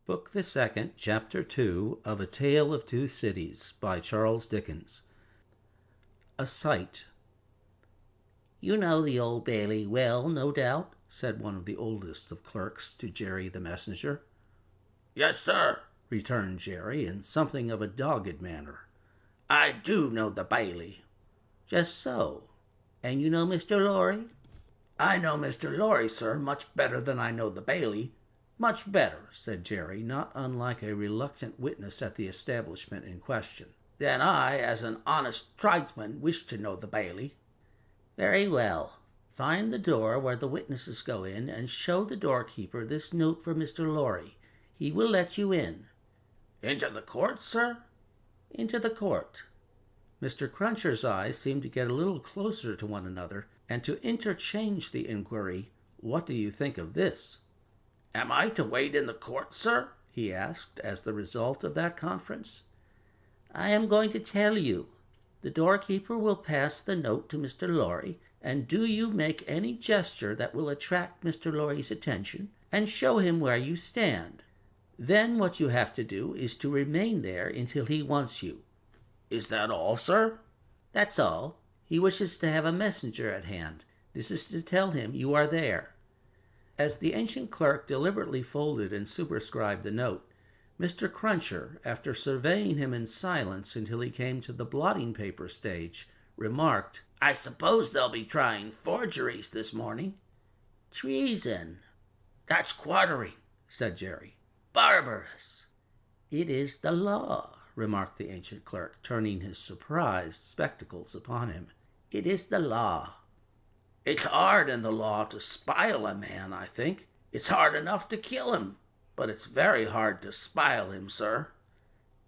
Book the Second, Chapter 2 of A Tale of Two Cities by Charles Dickens. A Sight. "You know the Old Bailey well, no doubt," said one of the oldest of clerks to Jerry the messenger. "Yes, sir," returned Jerry in something of a dogged manner. "I do know the Bailey." "Just so. And you know Mr. Lorry?" "I know Mr. Lorry, sir, much better than I know the Bailey." "Much better," said Jerry, not unlike a reluctant witness at the establishment in question. "Then I, as an honest tradesman, wish to know the Bailey." "Very well. Find the door where the witnesses go in, and show the doorkeeper this note for Mr. Lorry. He will let you in." "Into the court, sir?" "Into the court." Mr. Cruncher's eyes seemed to get a little closer to one another, and to interchange the inquiry, "What do you think of this?" "Am I to wait in the court, sir?" he asked, as the result of that conference. "I am going to tell you. The doorkeeper will pass the note to Mr. Lorry, and do you make any gesture that will attract Mr. Lorry's attention, and show him where you stand. Then what you have to do is to remain there until he wants you." "Is that all, sir?" "That's all. He wishes to have a messenger at hand. This is to tell him you are there." As the ancient clerk deliberately folded and superscribed the note, Mr. Cruncher, after surveying him in silence until he came to the blotting paper stage, remarked, "I suppose they'll be trying forgeries this morning." "Treason." "That's quartering," said Jerry. "Barbarous." "It is the law," remarked the ancient clerk, turning his surprised spectacles upon him. "It is the law." "It's hard in the law to spile a man, I think. It's hard enough to kill him, but it's very hard to spile him, sir."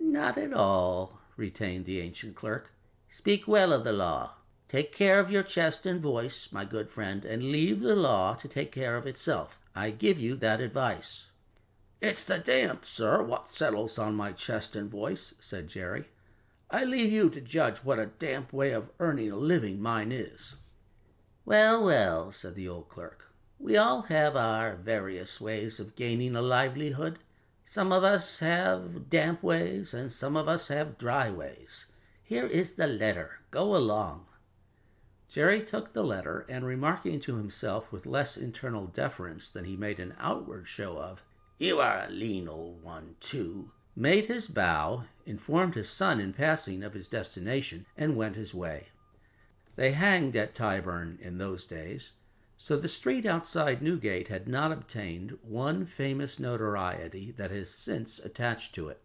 "Not at all," retained the ancient clerk. "Speak well of the law. Take care of your chest and voice, my good friend, and leave the law to take care of itself. I give you that advice." "It's the damp, sir, what settles on my chest and voice," said Jerry. "I leave you to judge what a damp way of earning a living mine is." "Well, well," said the old clerk, "we all have our various ways of gaining a livelihood. Some of us have damp ways, and some of us have dry ways. Here is the letter. Go along." Jerry took the letter, and remarking to himself with less internal deference than he made an outward show of, "You are a lean old one, too," made his bow, informed his son in passing of his destination, and went his way. They hanged at Tyburn in those days, so the street outside Newgate had not obtained one famous notoriety that has since attached to it.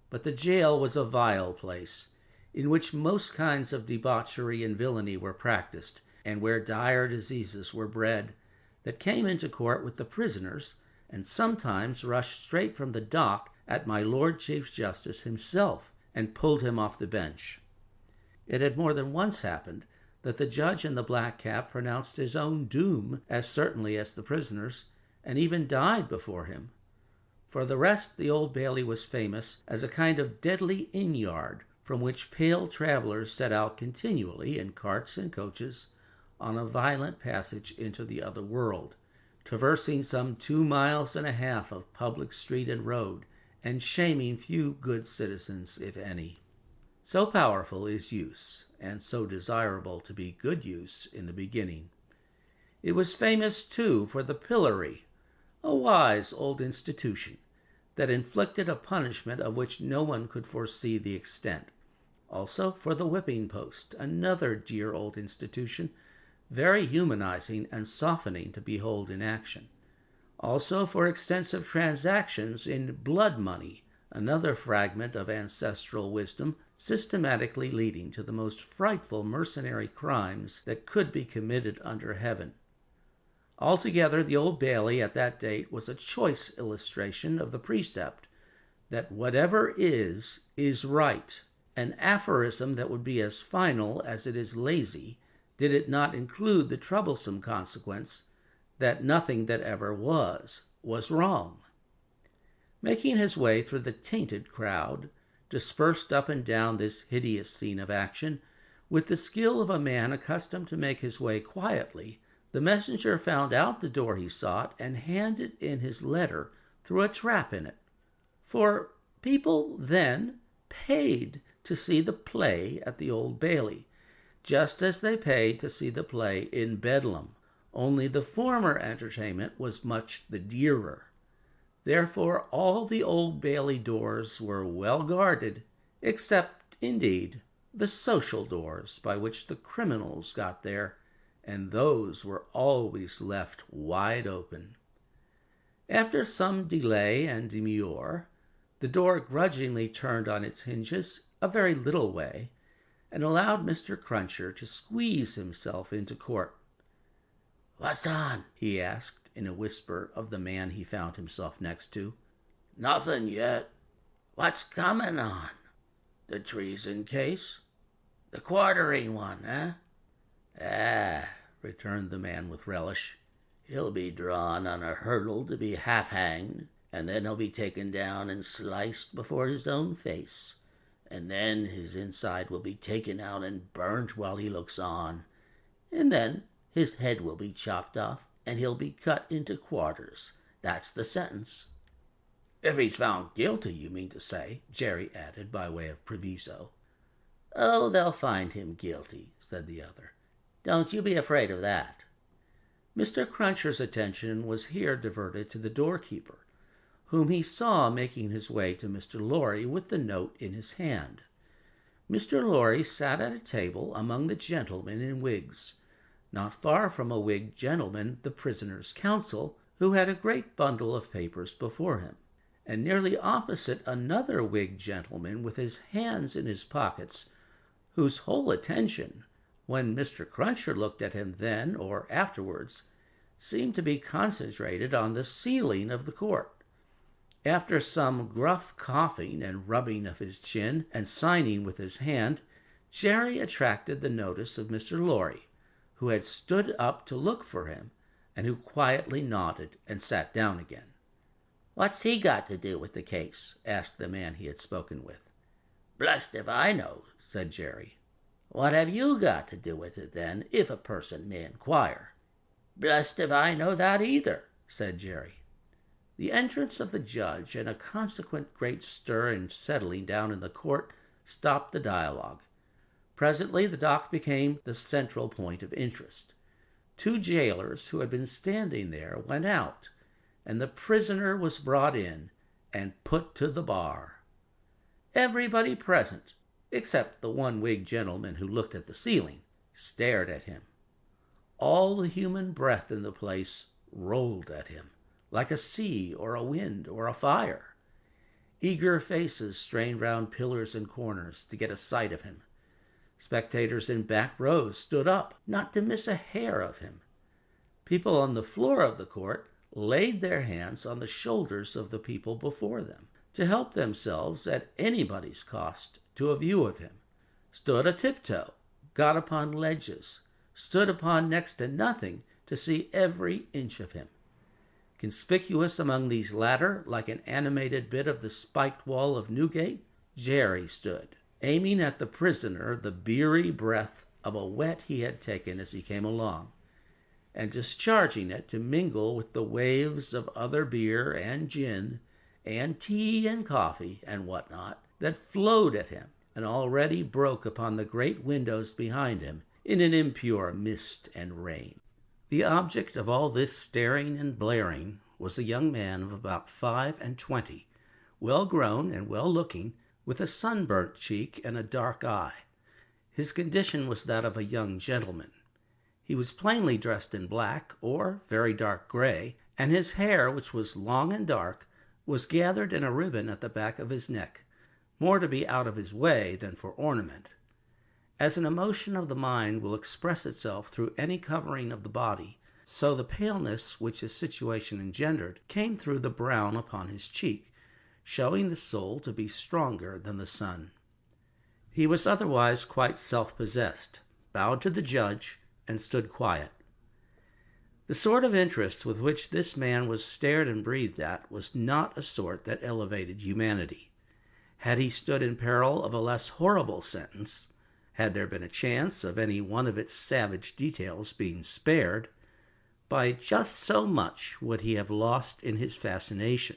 But the jail was a vile place, in which most kinds of debauchery and villainy were practiced, and where dire diseases were bred, that came into court with the prisoners, and sometimes rushed straight from the dock at my Lord Chief Justice himself, and pulled him off the bench. It had more than once happened that the judge in the black cap pronounced his own doom as certainly as the prisoners, and even died before him. For the rest, the Old Bailey was famous as a kind of deadly inn-yard, from which pale travelers set out continually in carts and coaches on a violent passage into the other world, traversing some 2.5 miles of public street and road, and shaming few good citizens, if any. So powerful is use, and so desirable to be good use in the beginning. It was famous, too, for the pillory, a wise old institution that inflicted a punishment of which no one could foresee the extent. Also for the whipping post, another dear old institution, very humanizing and softening to behold in action. Also for extensive transactions in blood money, another fragment of ancestral wisdom, systematically leading to the most frightful mercenary crimes that could be committed under heaven. Altogether, the Old Bailey at that date was a choice illustration of the precept that whatever is right, an aphorism that would be as final as it is lazy, did it not include the troublesome consequence that nothing that ever was wrong. Making his way through the tainted crowd, dispersed up and down this hideous scene of action, with the skill of a man accustomed to make his way quietly, the messenger found out the door he sought and handed in his letter through a trap in it. For people then paid to see the play at the Old Bailey, just as they paid to see the play in Bedlam, only the former entertainment was much the dearer. Therefore all the Old Bailey doors were well guarded, except, indeed, the social doors by which the criminals got there, and those were always left wide open. After some delay and demur, the door grudgingly turned on its hinges a very little way, and allowed Mr. Cruncher to squeeze himself into court. "What's on?" he asked in a whisper of the man he found himself next to. "Nothing yet." "What's coming on?" "The treason case." "The quartering one, eh?" "Ah," returned the man with relish. "He'll be drawn on a hurdle to be half-hanged, and then he'll be taken down and sliced before his own face, and then his inside will be taken out and burnt while he looks on, and then his head will be chopped off, and he'll be cut into quarters. That's the sentence." "If he's found guilty, you mean to say," Jerry added by way of proviso. "Oh, they'll find him guilty," said the other. "Don't you be afraid of that." Mr. Cruncher's attention was here diverted to the doorkeeper, whom he saw making his way to Mr. Lorry with the note in his hand. Mr. Lorry sat at a table among the gentlemen in wigs, not far from a wigged gentleman, the prisoner's counsel, who had a great bundle of papers before him, and nearly opposite another wigged gentleman with his hands in his pockets, whose whole attention, when Mr. Cruncher looked at him then or afterwards, seemed to be concentrated on the ceiling of the court. After some gruff coughing and rubbing of his chin and signing with his hand, Jerry attracted the notice of Mr. Lorry, who had stood up to look for him, and who quietly nodded and sat down again. "What's he got to do with the case?" asked the man he had spoken with. "Blessed if I know," said Jerry. "What have you got to do with it, then, if a person may inquire?" "Blessed if I know that either," said Jerry. The entrance of the judge and a consequent great stir and settling down in the court stopped the dialogue. Presently the dock became the central point of interest. 2 jailers who had been standing there went out, and the prisoner was brought in and put to the bar. Everybody present, except the one wigged gentleman who looked at the ceiling, stared at him. All the human breath in the place rolled at him, like a sea or a wind or a fire. Eager faces strained round pillars and corners to get a sight of him. Spectators in back rows stood up, not to miss a hair of him. People on the floor of the court laid their hands on the shoulders of the people before them, to help themselves at anybody's cost to a view of him, stood a tiptoe, got upon ledges, stood upon next to nothing to see every inch of him. Conspicuous among these latter, like an animated bit of the spiked wall of Newgate, Jerry stood, aiming at the prisoner the beery breath of a whet he had taken as he came along, and discharging it to mingle with the waves of other beer and gin and tea and coffee and what not that flowed at him and already broke upon the great windows behind him in an impure mist and rain. The object of all this staring and blaring was a young man of about 25, well grown and well looking, with a sunburnt cheek and a dark eye. His condition was that of a young gentleman. He was plainly dressed in black or very dark gray, and his hair, which was long and dark, was gathered in a ribbon at the back of his neck, more to be out of his way than for ornament. As an emotion of the mind will express itself through any covering of the body, so the paleness which his situation engendered came through the brown upon his cheek, showing the soul to be stronger than the sun. He was otherwise quite self-possessed, bowed to the judge, and stood quiet. The sort of interest with which this man was stared and breathed at was not a sort that elevated humanity. Had he stood in peril of a less horrible sentence, had there been a chance of any one of its savage details being spared, by just so much would he have lost in his fascination.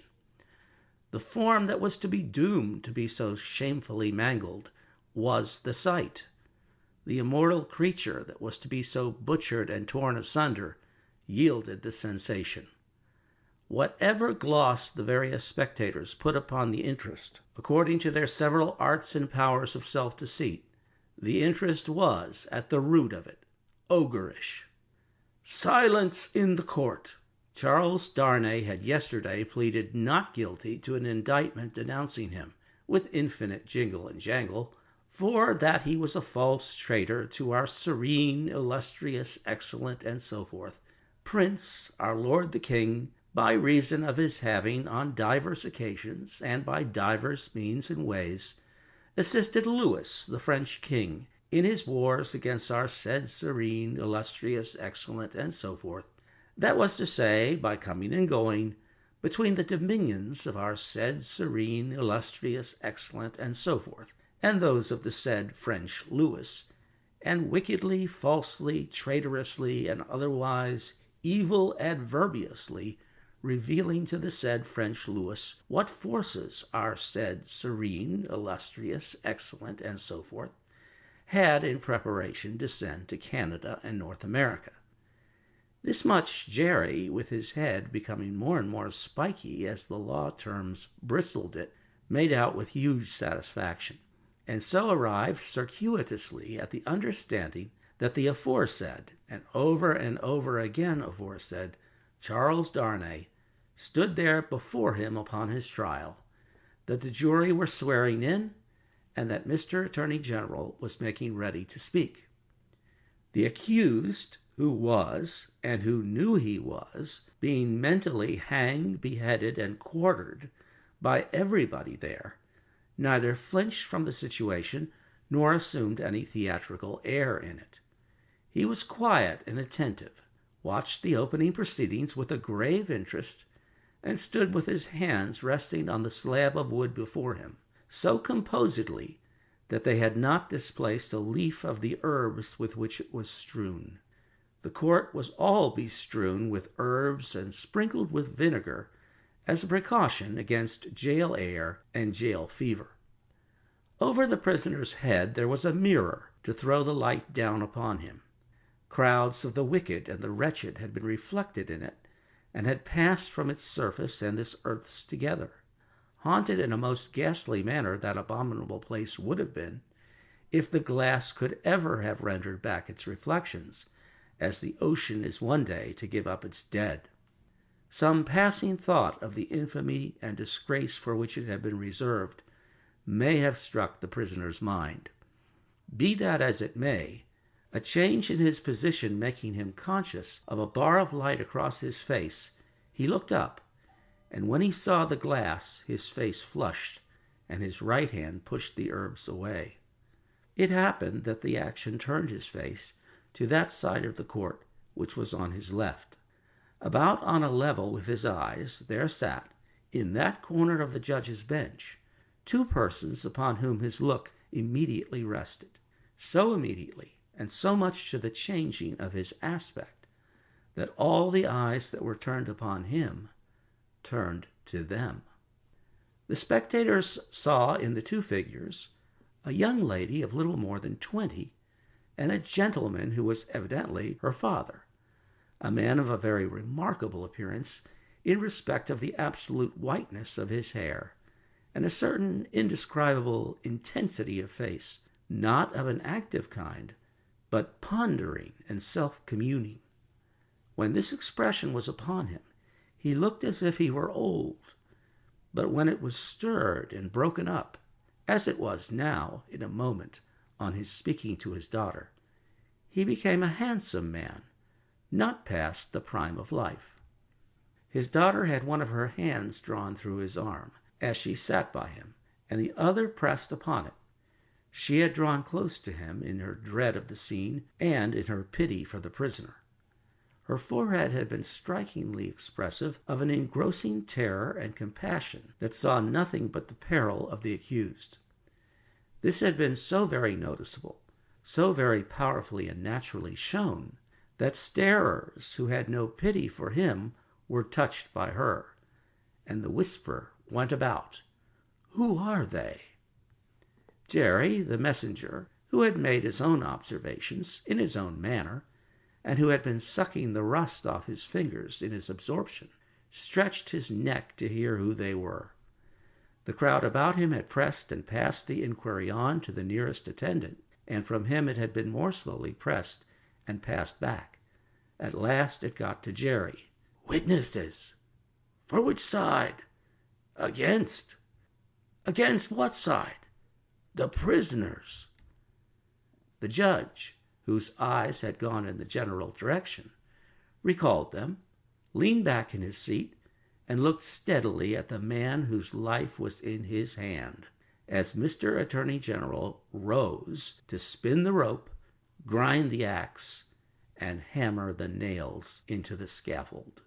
The form that was to be doomed to be so shamefully mangled was the sight. The immortal creature that was to be so butchered and torn asunder yielded the sensation. Whatever gloss the various spectators put upon the interest, according to their several arts and powers of self-deceit, the interest was, at the root of it, ogreish. Silence in the court! Charles Darnay had yesterday pleaded not guilty to an indictment denouncing him, with infinite jingle and jangle, for that he was a false traitor to our serene, illustrious, excellent, and so forth, Prince, our Lord the King, by reason of his having, on divers occasions, and by divers means and ways, assisted Louis, the French king, in his wars against our said serene, illustrious, excellent, and so forth. That was to say, by coming and going between the dominions of our said serene, illustrious, excellent, and so forth, and those of the said French Louis, and wickedly, falsely, traitorously, and otherwise evil adverbiously revealing to the said French Louis what forces our said serene, illustrious, excellent, and so forth, had in preparation to send to Canada and North America. This much Jerry, with his head becoming more and more spiky as the law terms bristled it, made out with huge satisfaction, and so arrived circuitously at the understanding that the aforesaid, and over again aforesaid, Charles Darnay stood there before him upon his trial, that the jury were swearing in, and that Mr. Attorney General was making ready to speak. The accused, who was, and who knew he was, being mentally hanged, beheaded, and quartered by everybody there, neither flinched from the situation nor assumed any theatrical air in it. He was quiet and attentive, watched the opening proceedings with a grave interest, and stood with his hands resting on the slab of wood before him, so composedly that they had not displaced a leaf of the herbs with which it was strewn. The court was all bestrewn with herbs and sprinkled with vinegar as a precaution against jail air and jail fever. Over the prisoner's head there was a mirror to throw the light down upon him. Crowds of the wicked and the wretched had been reflected in it, and had passed from its surface and this earth's together. Haunted in a most ghastly manner that abominable place would have been, if the glass could ever have rendered back its reflections, as the ocean is one day to give up its dead. Some passing thought of the infamy and disgrace for which it had been reserved may have struck the prisoner's mind. Be that as it may, a change in his position making him conscious of a bar of light across his face, he looked up, and when he saw the glass, his face flushed, and his right hand pushed the herbs away. It happened that the action turned his face to that side of the court which was on his left. About on a level with his eyes there sat, in that corner of the judge's bench, two persons upon whom his look immediately rested, so immediately, and so much to the changing of his aspect, that all the eyes that were turned upon him turned to them. The spectators saw in the two figures a young lady of little more than 20, and a gentleman who was evidently her father, a man of a very remarkable appearance in respect of the absolute whiteness of his hair, and a certain indescribable intensity of face, not of an active kind, but pondering and self-communing. When this expression was upon him, he looked as if he were old, but when it was stirred and broken up, as it was now in a moment on his speaking to his daughter, he became a handsome man, not past the prime of life. His daughter had one of her hands drawn through his arm, as she sat by him, and the other pressed upon it. She had drawn close to him in her dread of the scene and in her pity for the prisoner. Her forehead had been strikingly expressive of an engrossing terror and compassion that saw nothing but the peril of the accused. This had been so very noticeable, so very powerfully and naturally shown, that starers who had no pity for him were touched by her, and the whisper went about. Who are they? Jerry, the messenger, who had made his own observations in his own manner, and who had been sucking the rust off his fingers in his absorption, stretched his neck to hear who they were. The crowd about him had pressed and passed the inquiry on to the nearest attendant, and from him it had been more slowly pressed and passed back. At last it got to Jerry. "Witnesses? For which side?" "Against." "Against what side?" "The prisoners." The judge, whose eyes had gone in the general direction, recalled them, leaned back in his seat, and looked steadily at the man whose life was in his hand, as Mr. Attorney General rose to spin the rope, grind the axe, and hammer the nails into the scaffold.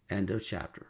End of chapter.